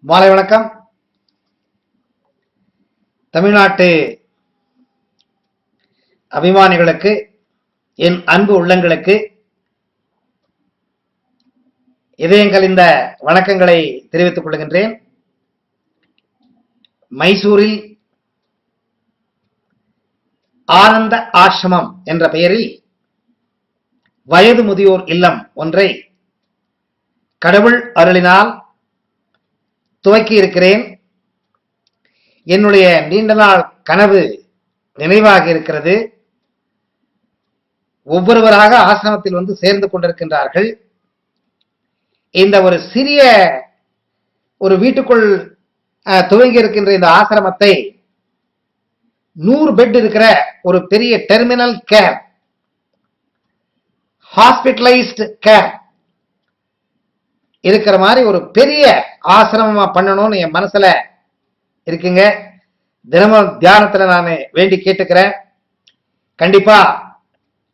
மாலை வணக்கம். தமிழ்நாட்டு அபிமானிகளுக்கு, என் அன்பு உள்ளங்களுக்கு இதயங்கள் இந்த வணக்கங்களை தெரிவித்துக் கொள்கின்றேன். மைசூரில் ஆனந்த ஆசிரமம் என்ற பெயரில் வயது முதியோர் இல்லம் ஒன்றை கடவுள் அருளினால் துவக்கி இருக்கிறேன். என்னுடைய நீண்ட நாள் கனவு நினைவாக இருக்கிறது. ஒவ்வொருவராக ஆசிரமத்தில் வந்து சேர்ந்து கொண்டிருக்கின்றார்கள். இந்த ஒரு சிறிய ஒரு வீட்டுக்குள் துவங்கி இருக்கின்ற இந்த ஆசிரமத்தை 100 பெட் இருக்கிற ஒரு பெரிய டெர்மினல் கேர், ஹாஸ்பிட்டலைஸ்டு கேர் இருக்கிற மாதிரி ஒரு பெரிய ஆசிரமமா பண்ணணும்னு என் மனசுல இருக்குங்க. தினமும் தியானத்துல நான் வேண்டி கேட்டுக்கிறேன். கண்டிப்பா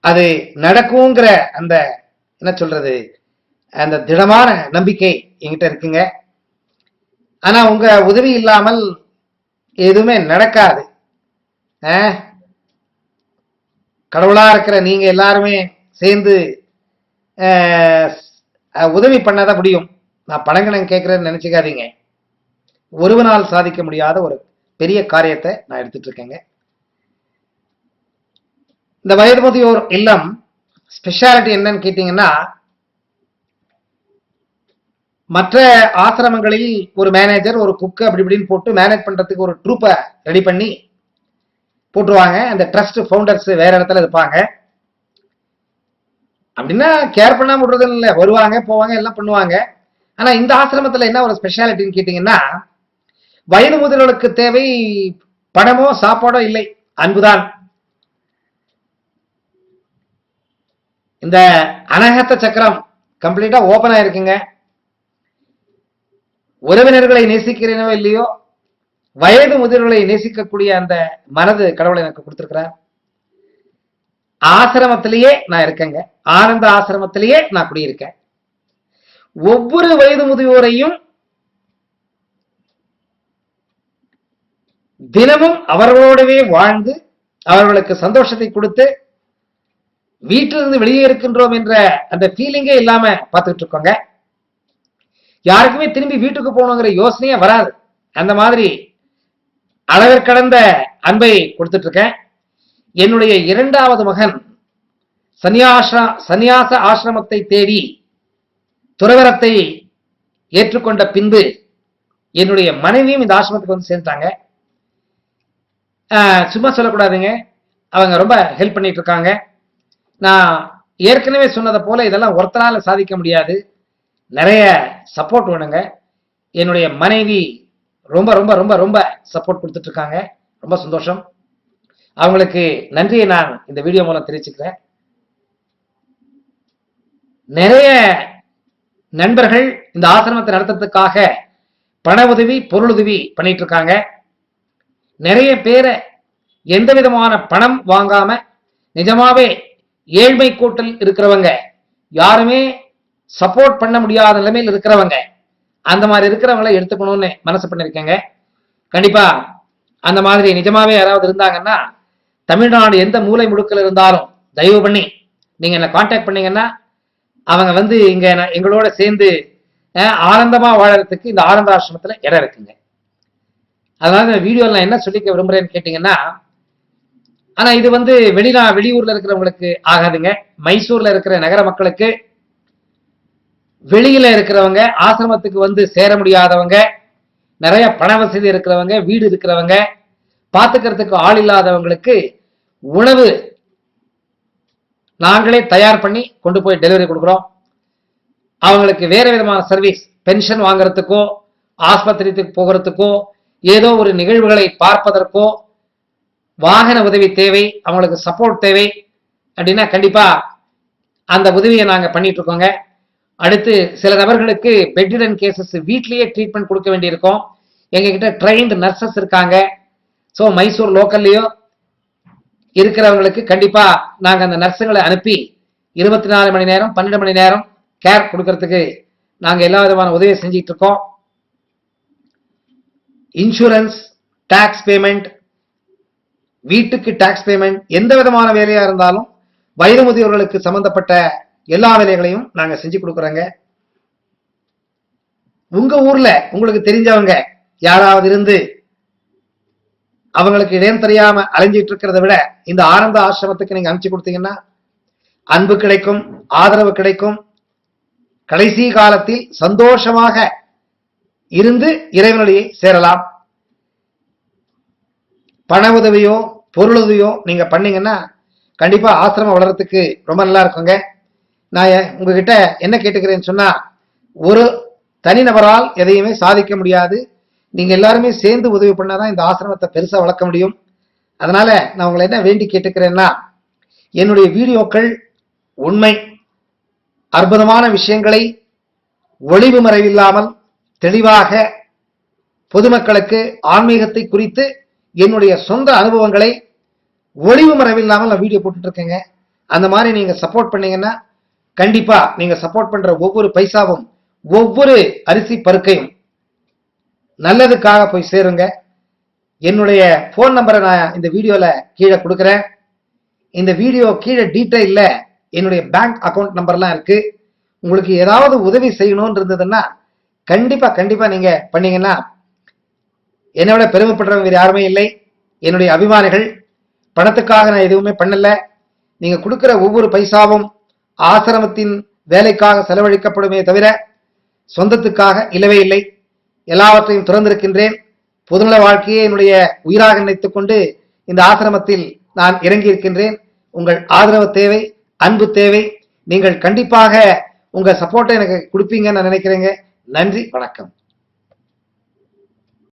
அது நடக்குங்கிற அந்த என்ன சொல்றது, அந்த திடமான நம்பிக்கை என்கிட்ட இருக்குங்க. ஆனா உங்க உதவி இல்லாமல் எதுவுமே நடக்காது. கடவுளா இருக்கிற நீங்க எல்லாருமே சேர்ந்து உதவி பண்ணாதான் முடியும். நான் பணங்கணம் கேட்கிறேன்னு நினைச்சுக்காதீங்க. ஒருவனால் சாதிக்க முடியாத ஒரு பெரிய காரியத்தை நான் எடுத்துட்டு இருக்கேங்க. இந்த வயது முதியோர் இல்லம் ஸ்பெஷாலிட்டி என்னன்னு கேட்டீங்கன்னா, மற்ற ஆசிரமங்களில் ஒரு மேனேஜர், ஒரு குக்கு அப்படி இப்படின்னு போட்டு மேனேஜ் பண்றதுக்கு ஒரு ட்ரூப்பை ரெடி பண்ணி போட்டுருவாங்க. அந்த ட்ரஸ்ட் ஃபவுண்டர்ஸ் வேற இடத்துல இருப்பாங்க. அப்படின்னா கேர் பண்ணாம விடுறது இல்லை, வருவாங்க போவாங்க எல்லாம் பண்ணுவாங்க. ஆனா இந்த ஆசிரமத்துல என்ன ஒரு ஸ்பெஷாலிட்டின்னு கேட்டீங்கன்னா, வயது முதியோர்களுக்கு தேவை பணமோ சாப்பாடோ இல்லை, அன்புதான். இந்த அனகத்த சக்கரம் கம்ப்ளீட்டா ஓபன் ஆயிருக்குங்க. உறவினர்களை நேசிக்கிறேனோ இல்லையோ, வயது முதியோர்களை நேசிக்கக்கூடிய அந்த மனது கடவுளை எனக்கு கொடுத்திருக்கிறார். ஆசிரமத்திலேயே நான் இருக்கேங்க. ஆனந்த ஆசிரமத்திலேயே நான் குடியிருக்கேன். ஒவ்வொரு வயது முதியோரையும் தினமும் அவர்களோடவே வாழ்ந்து அவர்களுக்கு சந்தோஷத்தை கொடுத்து வீட்டிலிருந்து வெளியே இருக்கின்றோம் என்ற அந்த ஃபீலிங்கே இல்லாம பார்த்துட்டு இருக்கோங்க. யாருக்குமே திரும்பி வீட்டுக்கு போகணுங்கிற யோசனையே வராது. அந்த மாதிரி அளவிற்கடந்த அன்பை கொடுத்துட்டு இருக்கேன். என்னுடைய 2வது மகன் சந்நியாச ஆசிரமத்தை தேடி துறவரத்தை ஏற்றுக்கொண்ட பின்பு என்னுடைய மனைவியும் இந்த ஆசிரமத்துக்கு வந்து சேர்ந்தாங்க. சும்மா சொல்லக்கூடாதுங்க, அவங்க ரொம்ப ஹெல்ப் பண்ணிட்டு இருக்காங்க. நான் ஏற்கனவே சொன்னதை போல இதெல்லாம் ஒருத்தரால சாதிக்க முடியாது, நிறைய சப்போர்ட் வேணுங்க. என்னுடைய மனைவி ரொம்ப ரொம்ப ரொம்ப ரொம்ப சப்போர்ட் கொடுத்துட்டு இருக்காங்க. ரொம்ப சந்தோஷம். அவங்களுக்கு நன்றியை நான் இந்த வீடியோ மூலம் தெரிவிச்சுக்கிறேன். நிறைய நண்பர்கள் இந்த ஆசிரமத்தை நடத்துறதுக்காக பண உதவி, பொருள் உதவி பண்ணிட்டு இருக்காங்க. நிறைய பேரை எந்த விதமான பணம் வாங்காம நிஜமாவே ஏழ்மை கூட்டல் இருக்கிறவங்க, யாருமே சப்போர்ட் பண்ண முடியாத நிலைமையில் இருக்கிறவங்க, அந்த மாதிரி இருக்கிறவங்களை எடுத்துக்கணும்னு மனசு பண்ணிருக்கேங்க. கண்டிப்பா அந்த மாதிரி நிஜமாவே யாராவது இருந்தாங்கன்னா, தமிழ்நாடு எந்த மூலை முடுக்கில் இருந்தாலும் தயவு பண்ணி நீங்க என்ன கான்டாக்ட் பண்ணீங்கன்னா, அவங்க வந்து இங்க எங்களோட சேர்ந்து ஆனந்தமா வாழறதுக்கு இந்த ஆனந்த ஆசிரமத்துல இடம் இருக்குங்க. அதனால இந்த வீடியோல நான் என்ன சொல்லிக்க விரும்புறேன்னு கேட்டீங்கன்னா, ஆனா இது வந்து வெளியூர்ல இருக்கிறவங்களுக்கு ஆகாதுங்க. மைசூர்ல இருக்கிற நகர மக்களுக்கு, வெளியில இருக்கிறவங்க, ஆசிரமத்துக்கு வந்து சேர முடியாதவங்க, நிறைய பண வசதி இருக்கிறவங்க, வீடு இருக்கிறவங்க, பார்த்துக்கிறதுக்கு ஆள் இல்லாதவங்களுக்கு உணவு நாங்களே தயார் பண்ணி கொண்டு போய் டெலிவரி கொடுக்குறோம். அவங்களுக்கு வேற விதமான சர்வீஸ், பென்ஷன் வாங்குறதுக்கோ, ஆஸ்பத்திரிக்கு போகிறதுக்கோ, ஏதோ ஒரு நிகழ்வுகளை பார்ப்பதற்கோ வாகன உதவி தேவை, அவங்களுக்கு சப்போர்ட் தேவை அப்படின்னா கண்டிப்பா அந்த உதவியை நாங்க பண்ணிட்டு இருக்கோங்க. அடுத்து சில நபர்களுக்கு பெட்ரிடன் கேசஸ் வீட்லயே ட்ரீட்மெண்ட் கொடுக்க வேண்டியிருக்கும். எங்ககிட்ட ட்ரெயின்டு நர்சஸ் இருக்காங்க. ஸோ மைசூர் லோக்கல்லையோ இருக்கிறவங்களுக்கு கண்டிப்பா நாங்க அந்த நர்ஸுங்களை அனுப்பி 24 மணி நேரம் 12 மணி நேரம் கேர் கொடுக்கறதுக்கு நாங்க எல்லா விதமான உதவியை செஞ்சிட்டு இருக்கோம். இன்சூரன்ஸ், டாக்ஸ் பேமெண்ட், வீட்டுக்கு டாக்ஸ் பேமெண்ட், எந்த விதமான வேலையா இருந்தாலும் வயது முதியோர்களுக்கு சம்பந்தப்பட்ட எல்லா வேலைகளையும் நாங்க செஞ்சு கொடுக்குறோங்க. உங்க ஊர்ல உங்களுக்கு தெரிஞ்சவங்க யாராவது இருந்து அவங்களுக்கு இடம் தெரியாம அலைஞ்சிட்டு இருக்கிறத விட இந்த ஆனந்த ஆசிரமத்துக்கு நீங்க அனுப்பிச்சு கொடுத்தீங்கன்னா அன்பு கிடைக்கும், ஆதரவு கிடைக்கும். கடைசி காலத்தில் சந்தோஷமாக இருந்து இறைவனுடைய சேரலாம். பண உதவியோ பொருளுதவியோ நீங்க பண்ணீங்கன்னா கண்டிப்பா ஆசிரமம் வளர்றதுக்கு ரொம்ப நல்லா இருக்குங்க. நான் உங்ககிட்ட என்ன கேட்டுக்கிறேன்னு சொன்னா, ஒரு தனிநபரால் எதையுமே சாதிக்க முடியாது. நீங்க எல்லாருமே சேர்ந்து உதவி பண்ணாதான் இந்த ஆசிரமத்தை பெருசா வளர்க்க முடியும். அதனால நான் உங்களை என்ன வேண்டி கேட்டுக்கிறேன்னா, என்னுடைய வீடியோக்கள் உண்மை அற்புதமான விஷயங்களை ஒளிவு மறைவில்லாமல் தெளிவாக பொதுமக்களுக்கு ஆன்மீகத்தை குறித்து என்னுடைய சொந்த அனுபவங்களை ஒளிவு மறைவில்லாமல் நான் வீடியோ போட்டுட்டு இருக்கேங்க. அந்த மாதிரி நீங்க சப்போர்ட் பண்ணீங்கன்னா கண்டிப்பா நீங்க சப்போர்ட் பண்ற ஒவ்வொரு பைசாவும் ஒவ்வொரு அரிசி பருக்கையும் நல்லதுக்காக போய் சேருங்க. என்னுடைய போன் நம்பரை நான் இந்த வீடியோல கீழே கொடுக்குறேன். இந்த வீடியோ கீழே டீட்டெயில்ல என்னுடைய பேங்க் அக்கௌண்ட் நம்பர்லாம் இருக்கு. உங்களுக்கு ஏதாவது உதவி செய்யணும்னு இருந்ததுன்னா கண்டிப்பா நீங்க பண்ணீங்கன்னா என்னை விட பெருமைப்படுறவங்க யாருமே இல்லை. என்னுடைய அபிமானிகள். பணத்துக்காக நான் எதுவுமே பண்ணல. நீங்க கொடுக்கிற ஒவ்வொரு பைசாவும் ஆசிரமத்தின் வேலைக்காக செலவழிக்கப்படுமே தவிர சொந்தத்துக்காக இல்லவே இல்லை. எல்லாவற்றையும் திறந்திருக்கின்றேன். பொதுநல வாழ்க்கையை என்னுடைய உயிராக நினைத்துக் கொண்டு இந்த ஆசிரமத்தில் நான் இறங்கி இருக்கின்றேன். உங்கள் ஆதரவு தேவை, அன்பு தேவை. நீங்கள் கண்டிப்பாக உங்க சப்போர்ட்டை எனக்கு கொடுப்பீங்கன்னு நான் நினைக்கிறேங்க. நன்றி, வணக்கம்.